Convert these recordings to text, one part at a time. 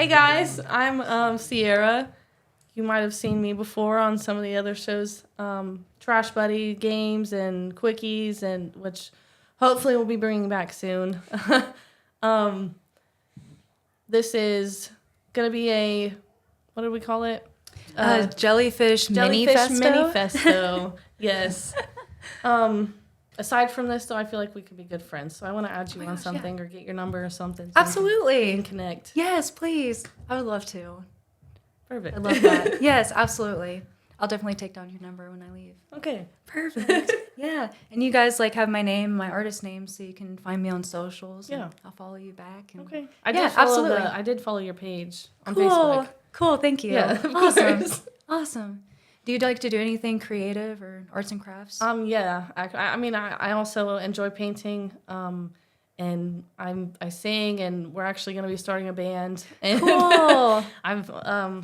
Hey guys, I'm Sierra. You might have seen me before on some of the other shows, Trash Buddy games and quickies, and which hopefully we'll be bringing back soon. This is gonna be a, what do we call it? Jellyfish Jellyfish Minifesto. Minifesto. Yes. Aside from this, though, I feel like we could be good friends. So I want to add you on something or get your number or something. So Absolutely. we can connect. Yes, please. I would love to. Perfect. I love that. Yes, absolutely. I'll definitely take down your number when I leave. Okay. Perfect. Yeah. And you guys have my name, my artist name, so you can find me on socials. Yeah. I'll follow you back. And Okay. I did follow your page on Facebook. Cool. Thank you. Yeah. Awesome. Awesome. Do you like to do anything creative or arts and crafts? Yeah. I also enjoy painting. And I sing, and we're actually going to be starting a band. And Cool. I don't know.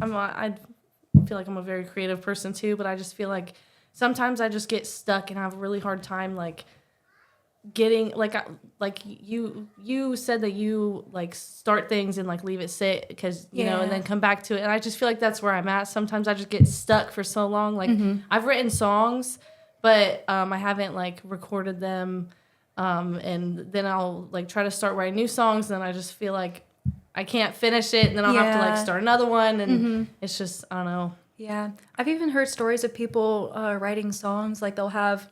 I feel like I'm a very creative person too, but I just feel like sometimes I just get stuck and have a really hard time getting like you said that you start things and leave it sit because you know, and then come back to it, and I just feel like that's where I'm at. Sometimes I just get stuck for so long. I've written songs, but I haven't recorded them, and then I'll try to start writing new songs, and then I just feel like I can't finish it, and then I'll have to start another one, and it's just, I don't know. Yeah, I've even heard stories of people writing songs, they'll have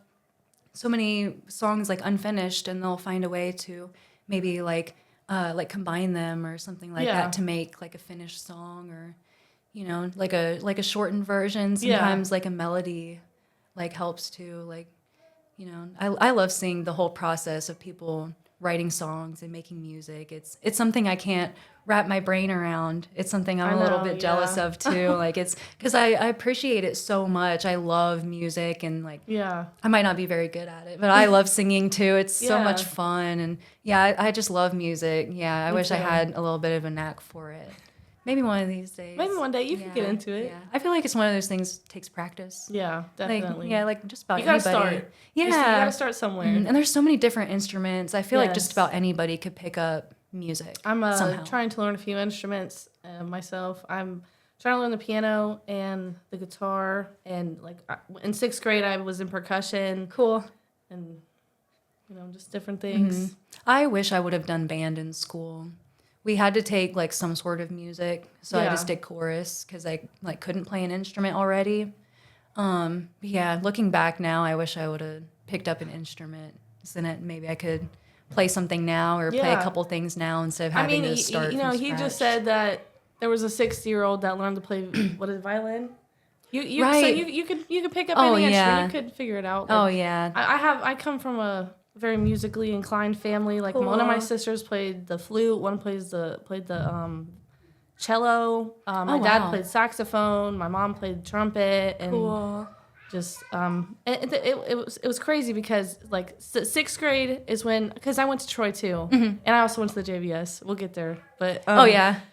so many songs unfinished, and they'll find a way to maybe combine them or something that to make a finished song, or you know, a shortened version. Sometimes a melody helps too. You know, I love seeing the whole process of people writing songs and making music. It's something I can't wrap my brain around. It's something I'm a little bit jealous of too. It's because I appreciate it so much. I love music, and I might not be very good at it, but I love singing too. It's so much fun, and I just love music. I wish I had a little bit of a knack for it. Maybe one of these days. Maybe one day you can get into it. Yeah. I feel like it's one of those things that takes practice. Yeah, definitely. Just about you gotta anybody. Start. Yeah. You gotta start somewhere. And there's so many different instruments. I feel like just about anybody could pick up music. I'm trying to learn a few instruments myself. I'm trying to learn the piano and the guitar. And in 6th grade, I was in percussion. Cool. And, just different things. Mm-hmm. I wish I would have done band in school. We had to take some sort of music, so I just did chorus because I couldn't play an instrument already. Looking back now, I wish I would have picked up an instrument, so that maybe I could play something now or play a couple things now instead of having to start from scratch. He just said that there was a 60-year-old that learned to play violin. You right. So you could pick up any instrument. You could figure it out. I come from a very musically inclined family. Cool. One of my sisters played the flute. One played the cello. My dad played saxophone. My mom played trumpet. And cool. Just it was crazy because 6th grade is when, because I went to Troy too, and I also went to the JVS. We'll get there, but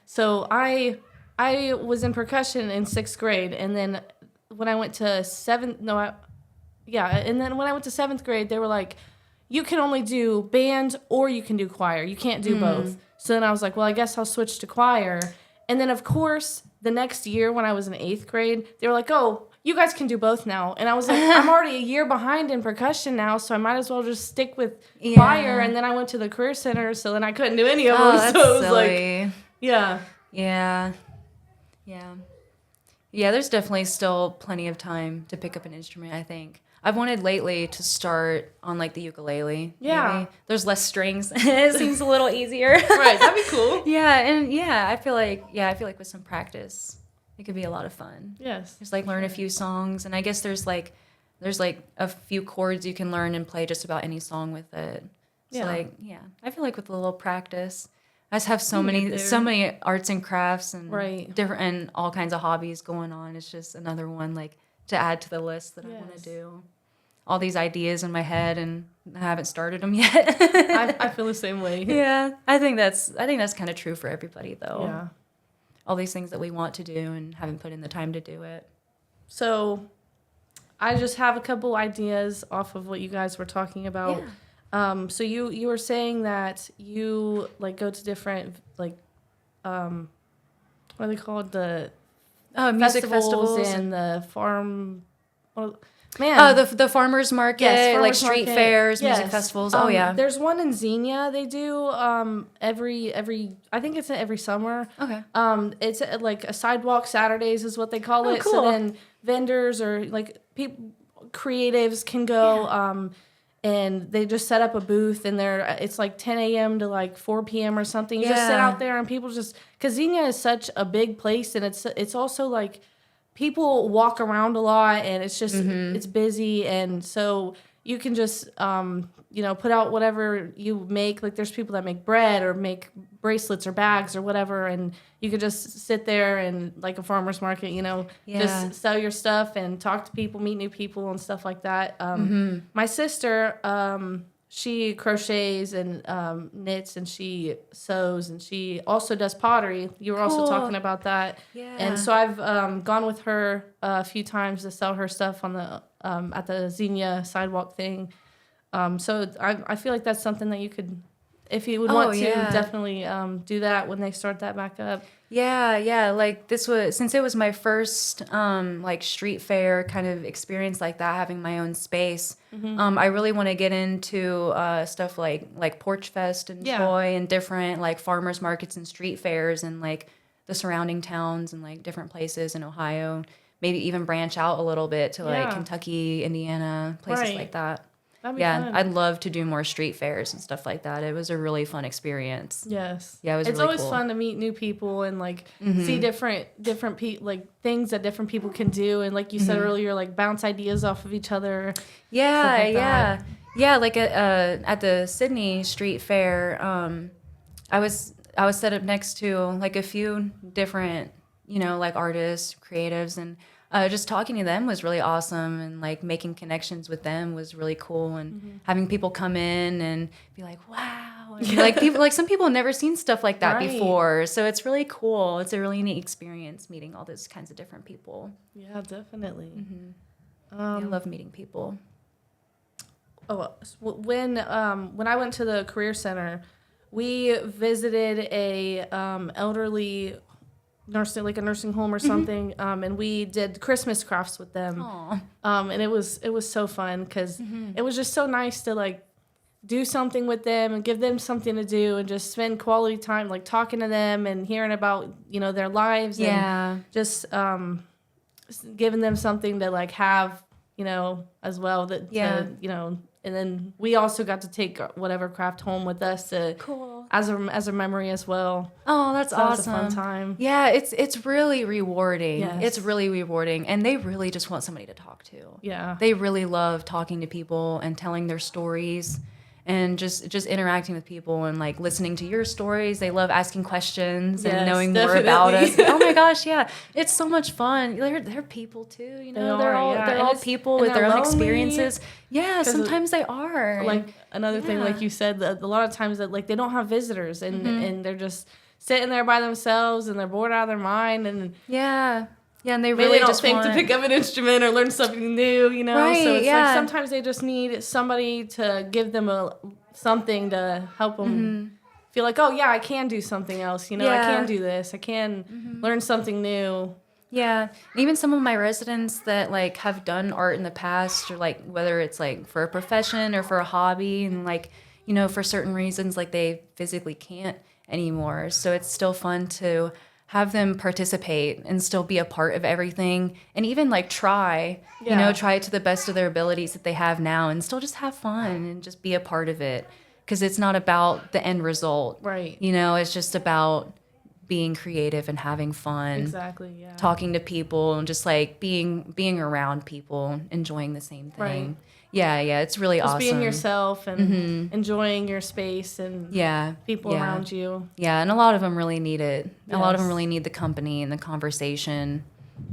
So I was in percussion in 6th grade, and then when I went to 7th grade, they were like, you can only do band or you can do choir. You can't do both. So then I was like, well, I guess I'll switch to choir. And then, of course, the next year when I was in 8th grade, they were like, oh, you guys can do both now. And I was like, I'm already a year behind in percussion now, so I might as well just stick with choir. And then I went to the Career Center, so then I couldn't do any of them. That's so it was silly. Yeah, there's definitely still plenty of time to pick up an instrument, I think. I've wanted lately to start on the ukulele. Yeah. Maybe. There's less strings. It seems a little easier. Right, that'd be cool. I feel like with some practice, it could be a lot of fun. Yes. Just learn a few songs, and I guess there's a few chords you can learn and play just about any song with it. So I feel like with a little practice, I just have so many arts and crafts and different and all kinds of hobbies going on. It's just another one to add to the list that I want to do. All these ideas in my head, and I haven't started them yet. I feel the same way. Yeah, I think that's kind of true for everybody, though. Yeah, all these things that we want to do and haven't put in the time to do it. So, I just have a couple ideas off of what you guys were talking about. So you were saying that you like go to different like what are they called, the Music festivals and the farm. Well, man. Oh, the farmers market, Yes, like farmers street market. fairs, Yes. music festivals. Oh yeah. There's one in Xenia. They do every I think it's every summer. Okay. It's like a sidewalk Saturdays is what they call Oh, it. cool. So then vendors or like people, creatives can go. And they just set up a booth, and it's like 10 a.m. to like 4 p.m. or something. You just sit Yeah. out there, and people just, because Xenia is such a big place, and it's also like people walk around a lot, and it's just it's busy, and so you can just put out whatever you make. Like there's people that make bread or make bracelets or bags or whatever, and you could just sit there and like a farmer's market, just sell your stuff and talk to people, meet new people and stuff like that. My sister, she crochets and knits, and she sews, and she also does pottery. You were also talking about that. Yeah. And so I've gone with her a few times to sell her stuff on the at the Xenia sidewalk thing. So I feel like that's something that you could, if you would want to, definitely do that when they start that back up. Yeah. Like since it was my first like street fair kind of experience like that, having my own space. I really want to get into stuff like Porch Fest and Troy and different like farmers markets and street fairs and like the surrounding towns and like different places in Ohio. Maybe even branch out a little bit to like Kentucky, Indiana, places like that. That'd be fun. I'd love to do more street fairs and stuff like that. It was a really fun experience. Yes. Yeah, it's really always cool. fun to meet new people and like see different like things that different people can do, and like you said earlier, like bounce ideas off of each other. Yeah. Like at the Sydney Street Fair, I was set up next to like a few different like artists, creatives, and just talking to them was really awesome, and like making connections with them was really cool, and having people come in and be like, wow, and like people, like some people have never seen stuff like that before, so it's really cool. It's a really neat experience meeting all those kinds of different people. Yeah, definitely. I love meeting people. When I went to the Career Center, we visited a elderly nursing, like a nursing home or something, and we did Christmas crafts with them. And it was so fun because it was just so nice to like do something with them and give them something to do and just spend quality time like talking to them and hearing about their lives and just giving them something to like have as well and then we also got to take whatever craft home with us to as a memory as well. Oh, that's awesome. That was a fun time. Yeah, it's really rewarding. Yes. It's really rewarding, and they really just want somebody to talk to. Yeah. They really love talking to people and telling their stories and just interacting with people and like listening to your stories. They love asking questions and knowing more about us. Oh my gosh, yeah. It's so much fun. They're people too, They're all people with their own experiences. Yeah, sometimes they are. Like another thing, like you said, a lot of times that like they don't have visitors and they're just sitting there by themselves and they're bored out of their mind and and they maybe really they don't just think want to pick up an instrument or learn something new, Right, so it's like sometimes they just need somebody to give them something to help them feel like, oh yeah, I can do something else, I can do this, I can learn something new. Yeah, and even some of my residents that like have done art in the past, or like whether it's like for a profession or for a hobby, and like for certain reasons like they physically can't anymore, so it's still fun to have them participate and still be a part of everything, and even like try it to the best of their abilities that they have now, and still just have fun and just be a part of it, because it's not about the end result, right? It's just about being creative and having fun, exactly, yeah, talking to people and just like being around people, enjoying the same thing, right. Yeah, it's really just awesome. Being yourself and enjoying your space and people around you. Yeah, and a lot of them really need it. Yes. A lot of them really need the company and the conversation,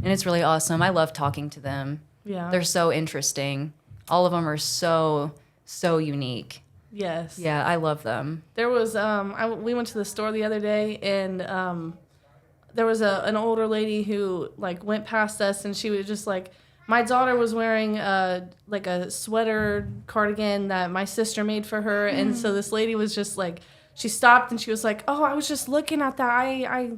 and it's really awesome. I love talking to them. Yeah, they're so interesting. All of them are so unique. Yes. Yeah, I love them. There was we went to the store the other day, and there was an older lady who like went past us, and she was just like, my daughter was wearing like a sweater cardigan that my sister made for her, and so this lady was just like, she stopped and she was like, "Oh, I was just looking at that. I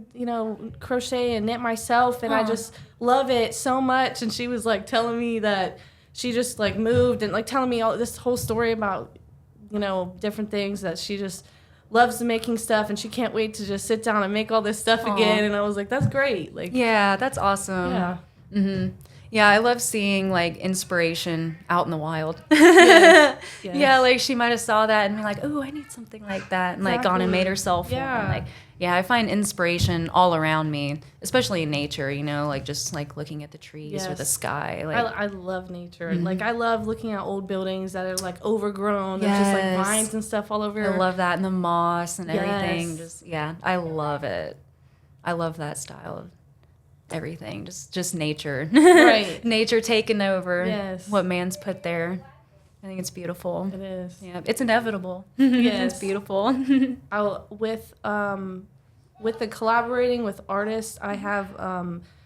crochet and knit myself, and I just love it so much." And she was like telling me that she just like moved and like telling me all this whole story about different things that she just loves making stuff, and she can't wait to just sit down and make all this stuff again. And I was like, that's great. Like, yeah, that's awesome. Yeah. Mm-hmm. Yeah, I love seeing like inspiration out in the wild. Yes. Yeah, like she might have saw that and be like, "Oh, I need something like that," and like gone and made herself one. Yeah. Like, yeah, I find inspiration all around me, especially in nature. Like just like looking at the trees or the sky. Like, I love nature. Like, I love looking at old buildings that are like overgrown. There's just like vines and stuff all over. I love that, and the moss and everything. Just I love it. I love that style of everything. Just nature. Right. Nature taking over. Yes. What man's put there. I think it's beautiful. It is. Yeah, it's inevitable. Yes. It's beautiful. With the collaborating with artists, I have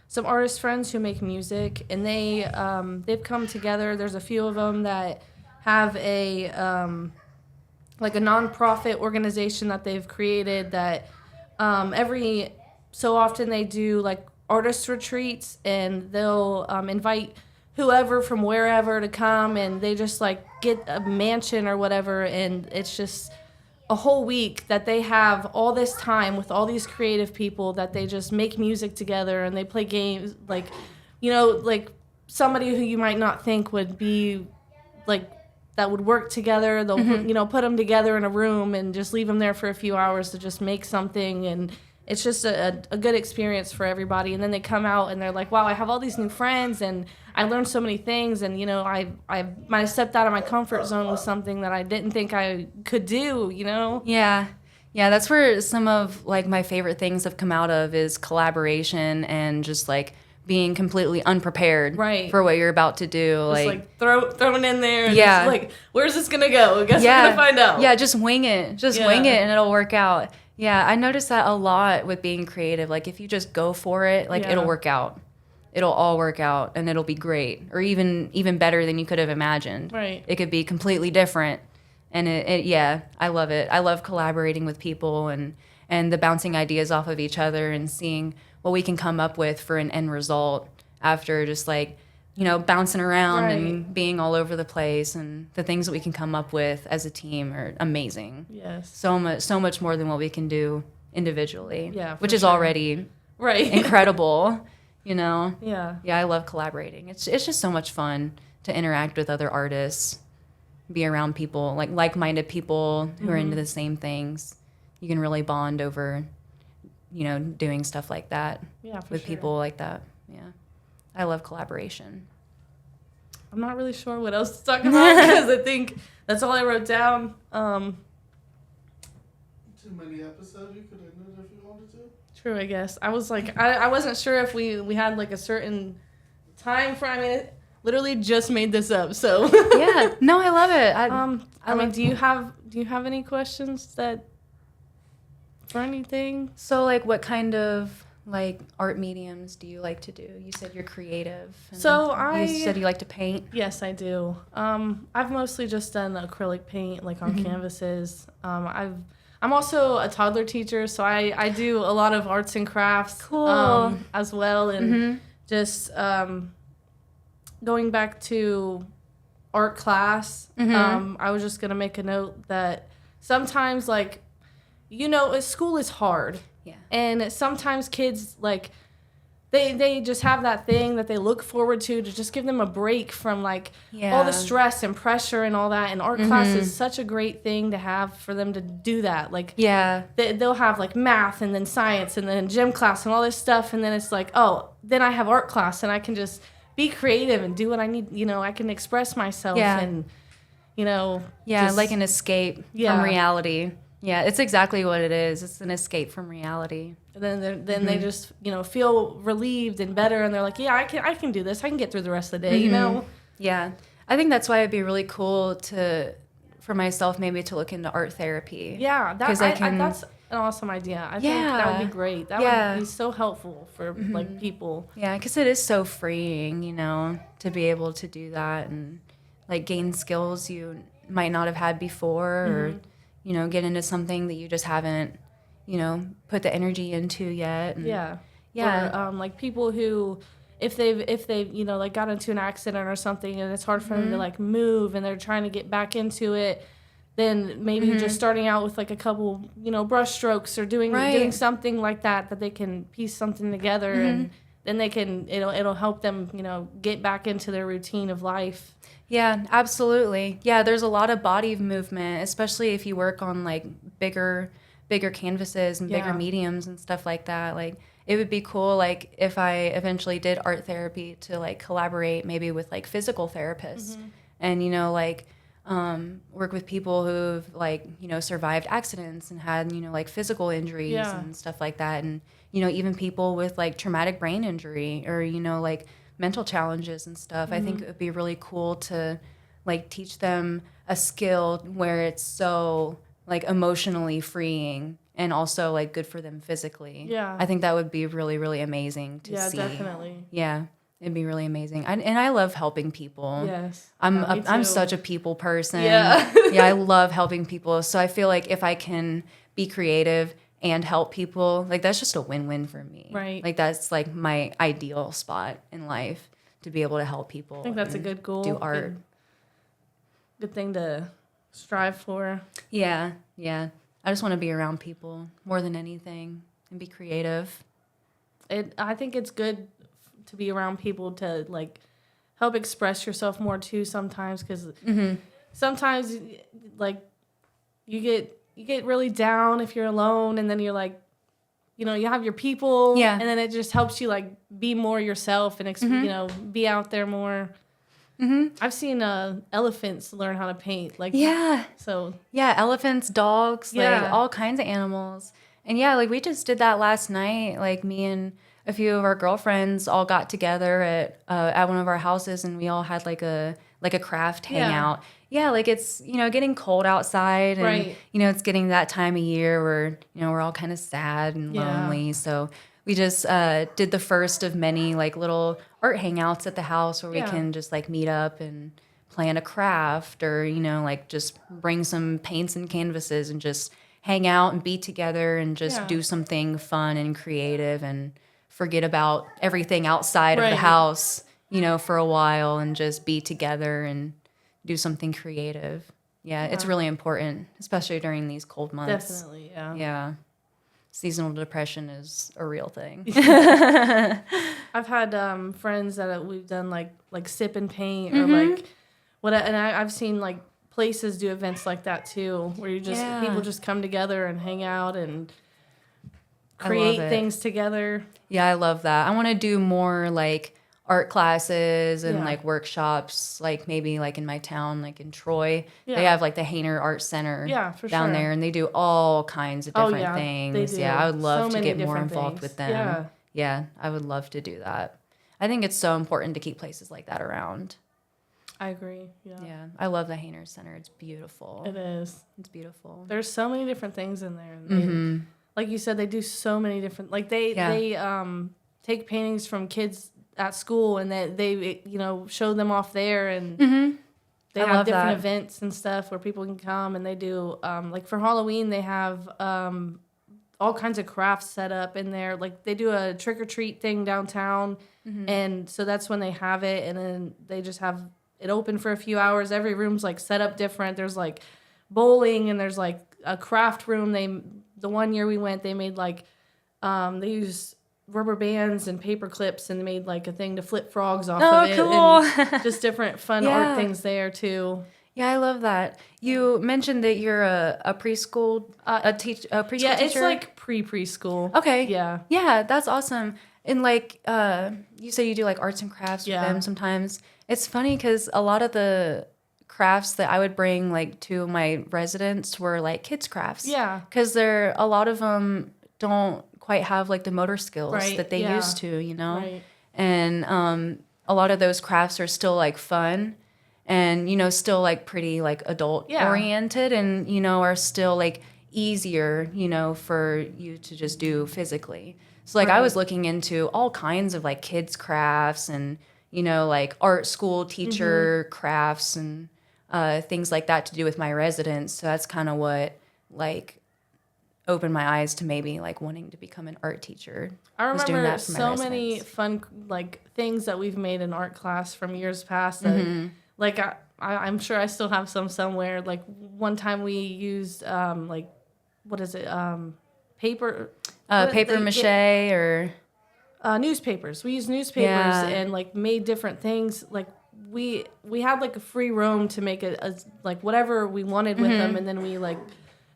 some artist friends who make music, and they've come together. There's a few of them that have a like a nonprofit organization that they've created that every so often they do like artist retreats, and they'll invite whoever from wherever to come, and they just like get a mansion or whatever, and it's just a whole week that they have all this time with all these creative people that they just make music together, and they play games like like somebody who you might not think would be like that would work together. They'll put them together in a room and just leave them there for a few hours to just make something, and it's just a good experience for everybody. And then they come out and they're like, wow, I have all these new friends and I learned so many things. And, I might have stepped out of my comfort zone with something that I didn't think I could do, Yeah. Yeah, that's where some of like my favorite things have come out of is collaboration and just like being completely unprepared for what you're about to do. Just like throwing in there and yeah. It's like, where's this going to go? I guess we're going to find out. Yeah, just wing it. Just wing it and it'll work out. Yeah, I noticed that a lot with being creative. Like, if you just go for it, like, it'll work out. It'll all work out, and it'll be great. Or even better than you could have imagined. Right. It could be completely different. And, I love it. I love collaborating with people and the bouncing ideas off of each other and seeing what we can come up with for an end result after just, like, bouncing around and being all over the place, and the things that we can come up with as a team are amazing. Yes. So much more than what we can do individually. Yeah. Which is already incredible, Yeah. Yeah, I love collaborating. It's just so much fun to interact with other artists, be around people, like-minded people who are into the same things. You can really bond over, doing stuff like that with people like that. Yeah. I love collaboration. I'm not really sure what else to talk about because I think that's all I wrote down. Too many episodes. You could have ended if you wanted to. True, I guess. I was like, I wasn't sure if we had like a certain time frame. I mean, it literally just made this up, so. Yeah. No, I love it. I mean, do you have any questions for anything? So, like, what kind of like art mediums do you like to do? You said you're creative. So you said you like to paint. Yes, I do. I've mostly just done acrylic paint, like on canvases. I'm also a toddler teacher, so I do a lot of arts and crafts as well, and just going back to art class. I was just gonna make a note that sometimes, like, school is hard. Yeah. And sometimes kids, like, they just have that thing that they look forward to just give them a break from, like, all the stress and pressure and all that. And art class is such a great thing to have for them to do that. Like, they'll have, like, math and then science and then gym class and all this stuff. And then it's like, oh, then I have art class and I can just be creative and do what I need. I can express myself and, like an escape from reality. Yeah, it's exactly what it is. It's an escape from reality. And then they just feel relieved and better, and they're like, yeah, I can do this. I can get through the rest of the day. Yeah, I think that's why it'd be really cool for myself maybe to look into art therapy. Yeah, that's an awesome idea. I think that would be great. That would be so helpful for like people. Yeah, because it is so freeing, you know, to be able to do that and like gain skills you might not have had before, or you know, get into something that you just haven't, you know, put the energy into yet. And Or like people who, if they've you know, like got into an accident or something and it's hard for them to like move and they're trying to get back into it, then maybe just starting out with like a couple, you know, brush strokes or doing something like that they can piece something together and then they can, it'll help them, you know, get back into their routine of life. Yeah, absolutely. Yeah, there's a lot of body movement, especially if you work on like bigger canvases and bigger mediums and stuff like that. Like it would be cool like if I eventually did art therapy to like collaborate maybe with like physical therapists and, you know, like work with people who've like, you know, survived accidents and had, you know, like physical injuries and stuff like that. And, you know, even people with like traumatic brain injury or, you know, like mental challenges and stuff. I think it would be really cool to like teach them a skill where it's so like emotionally freeing and also like good for them physically. Yeah. I think that would be really, really amazing to see. Yeah, definitely. Yeah. It'd be really amazing. And I love helping people. Yes. I'm such a people person. Yeah. Yeah, I love helping people. So I feel like if I can be creative and help people, like that's just a win-win for me. Right. Like that's like my ideal spot in life, to be able to help people. I think that's a good goal. Do art. Good thing to strive for. Yeah. Yeah. I just want to be around people more than anything and be creative. I think it's good to be around people to like help express yourself more too sometimes, because sometimes like you get really down if you're alone, and then you're like, you know, you have your people, and then it just helps you like be more yourself and you know, be out there more. I've seen elephants learn how to paint, like elephants, dogs, like all kinds of animals. And yeah, like we just did that last night. Like me and a few of our girlfriends all got together at one of our houses, and we all had like a craft hangout. Yeah, like it's, you know, getting cold outside, and you know, it's getting that time of year where, you know, we're all kind of sad and lonely. So we just did the first of many like little art hangouts at the house where we can just like meet up and plan a craft, or, you know, like just bring some paints and canvases and just hang out and be together and just do something fun and creative and forget about everything outside of the house, you know, for a while, and just be together and do something creative. Yeah, it's really important, especially during these cold months. Definitely, yeah. Yeah. Seasonal depression is a real thing. I've had friends that we've done like sip and paint or like what, and I've seen like places do events like that too, where you just people just come together and hang out and create things together. Yeah, I love that. I want to do more like art classes and like workshops, like maybe like in my town, like in Troy. They have like the Hainer Art Center down there, and they do all kinds of different things. They do. Yeah, I would love to get more different involved with them. Yeah, I would love to do that. I think it's so important to keep places like that around. I agree. Yeah. Yeah, I love the Hainer Center. It's beautiful. It is. It's beautiful. There's so many different things in there. And like you said, they do so many different. Like they take paintings from kids at school, and they you know, show them off there, and they have different events and stuff where people can come, and they do like for Halloween they have all kinds of crafts set up in there. Like they do a trick or treat thing downtown, and so that's when they have it, and then they just have it open for a few hours. Every room's like set up different. There's like bowling, and there's like a craft room. The one year we went, they made like they used rubber bands and paper clips, and they made like a thing to flip frogs off of it. Cool. And just different fun art things there too. Yeah, I love that. You mentioned that you're a preschool preschool teacher. Yeah, it's like preschool. Okay. Yeah. Yeah, that's awesome. And like you say, you do like arts and crafts with them sometimes. It's funny because a lot of the crafts that I would bring like to my residents were like kids crafts. Yeah. Because a lot of them don't quite have like the motor skills that they used to, you know. Right. And a lot of those crafts are still like fun, and, you know, still like pretty like adult oriented, and, you know, are still like easier, for you to just do physically. So like I was looking into all kinds of like kids crafts and, like art school teacher crafts and things like that to do with my residents. So that's kind of what like opened my eyes to maybe like wanting to become an art teacher. I was doing remember that for my so many residents. fun like things that we've made in art class from years past that like I'm sure I still have some somewhere. Like one time we used like what is it paper Paper mache or newspapers. We used newspapers and like made different things. Like we had like a free roam to make a like whatever we wanted with them, and then we like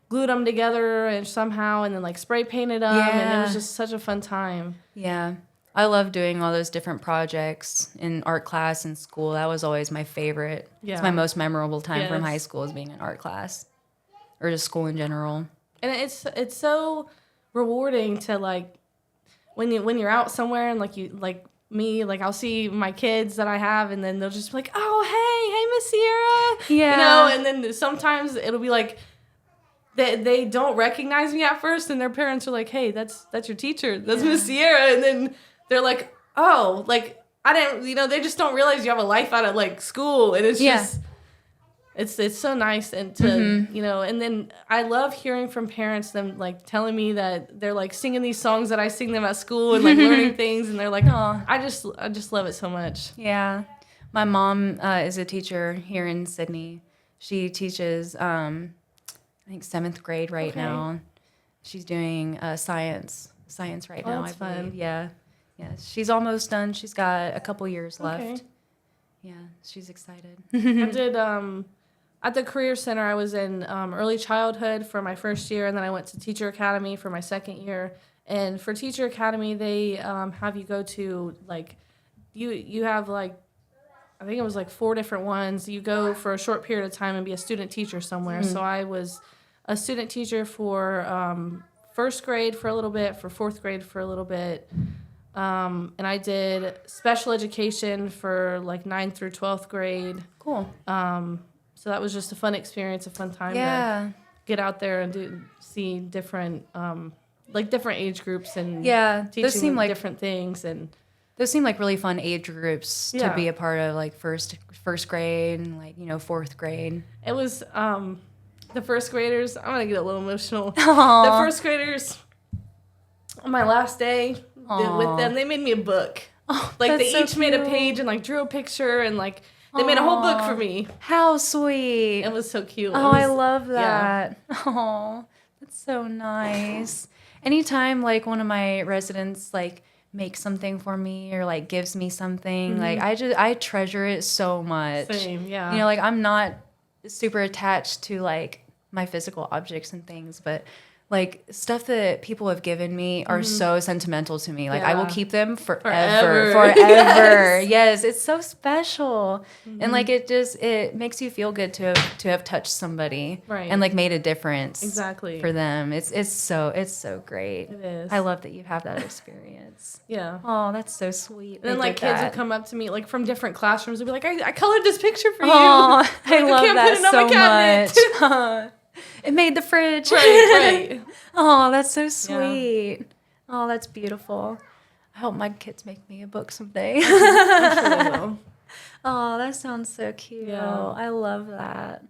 glued them together and somehow, and then like spray painted them, and it was just such a fun time. Yeah. I love doing all those different projects in art class in school. That was always my favorite. Yeah. It's my most memorable time from Yes. high school is being in art class or just school in general. And it's so rewarding to like when you're out somewhere and like you like me, like I'll see my kids that I have, and then they'll just be like, oh hey Miss Sierra, Yeah. and then sometimes it'll be like they don't recognize me at first, and their parents are like, hey, that's your teacher, that's Miss Sierra, and then they're like, oh, like I didn't, they just don't realize you have a life out of like school, and it's just. It's so nice and to and then I love hearing from parents them like telling me that they're like singing these songs that I sing them at school and like learning things, and they're like, oh, I just love it so much. Yeah. My mom is a teacher here in Sydney. She teaches, I think, 7th grade right now. She's doing science right now, that's I believe. fun. Yeah. She's almost done. She's got a couple years Okay. left. Yeah, she's excited. I did at the Career Center. I was in early childhood for my first year, and then I went to Teacher Academy for my second year. And for Teacher Academy, they have you go to like you have like I think it was like 4 different ones. You go for a short period of time and be a student teacher somewhere. So I was a student teacher for first grade for a little bit, for 4th grade for a little bit. And I did special education for like 9th through 12th grade. Cool. So that was just a fun experience, a fun time to get out there and see different different age groups and teaching those seem them like different things. And those seem like really fun age groups to Yeah. be a part of, like first grade and like 4th grade. it was the first graders. I'm gonna get a little emotional. Aww. The first graders on my last day with them, they made me a book. Oh, Like that's they so each made a cute. page and like drew a picture and like they made a whole book for me. How sweet. It was so cute. Oh, I love yeah. that. Oh, that's so nice. Anytime like one of my residents like makes something for me or like gives me something, like I treasure it so much. Same, yeah. Like I'm not super attached to like my physical objects and things, but like stuff that people have given me are so sentimental to me. Like I will Yeah. keep them forever. Yes. Yes, it's so special. And like it makes you feel good to have touched somebody Right. and like made a difference Exactly. for them. It's so great. It is. I love that you have that experience. Yeah. Oh, that's so sweet. And then They like did kids that. would come up to me like from different classrooms and be like, I colored this picture for you. Oh, I Like, love can't that put it on so my cabinet. much. It made the fridge. Right. Oh, that's so sweet. Oh, that's beautiful. I hope my kids make me a book someday. I'm sure they will. Oh, that sounds so cute. Yeah. I love that.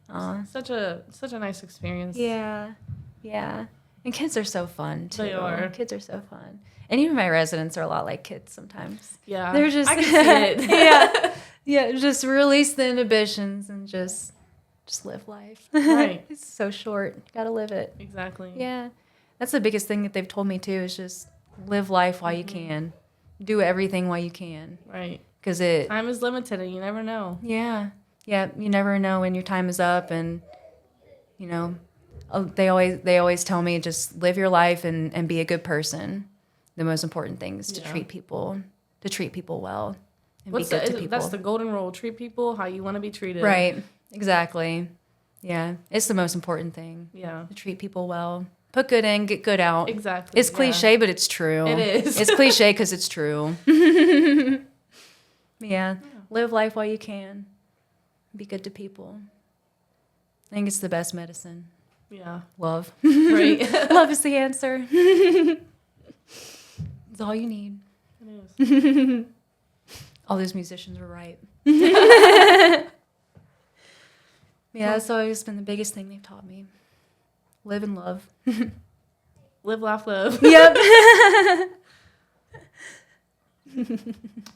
Oh, Such a nice experience. yeah. Yeah. And kids are so fun, too. They are. Kids are so fun. And even my residents are a lot like kids sometimes. Yeah. They're just... I can see it. Yeah. Yeah, just release the inhibitions and just live life. Right. It's so short. You gotta live it. Exactly. Yeah. That's the biggest thing that they've told me too is just live life while you can. Do everything while you can. Right. Because it, Time is limited and you never know. yeah. Yeah, you never know when your time is up and, they always tell me just live your life and be a good person. The most important thing is to treat people well and be good to people. That's the golden rule. Treat people how you want to be treated. Right. Exactly. Yeah. It's the most important thing. Yeah. To treat people well. Put good in, get good out. Exactly. It's cliche, but it's true. It is. It's cliche because it's true. Yeah. Live life while you can. Be good to people. I think it's the best medicine. Yeah. Love. Right. Love is the answer. It's all you need. It is. All those musicians were right. Yeah, that's always been the biggest thing they've taught me. Live and love. Live, laugh, love. Yep.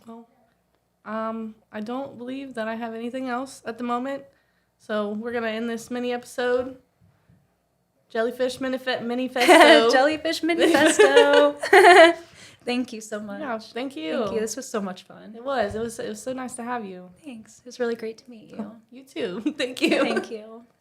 Well, I don't believe that I have anything else at the moment. So we're going to end this mini episode. Jellyfish Minifesto. Jellyfish Manifesto. Thank you so much. Yeah, thank you. Thank you. This was so much fun. It was so nice to have you. Thanks. It was really great to meet you. You too. Thank you. Thank you.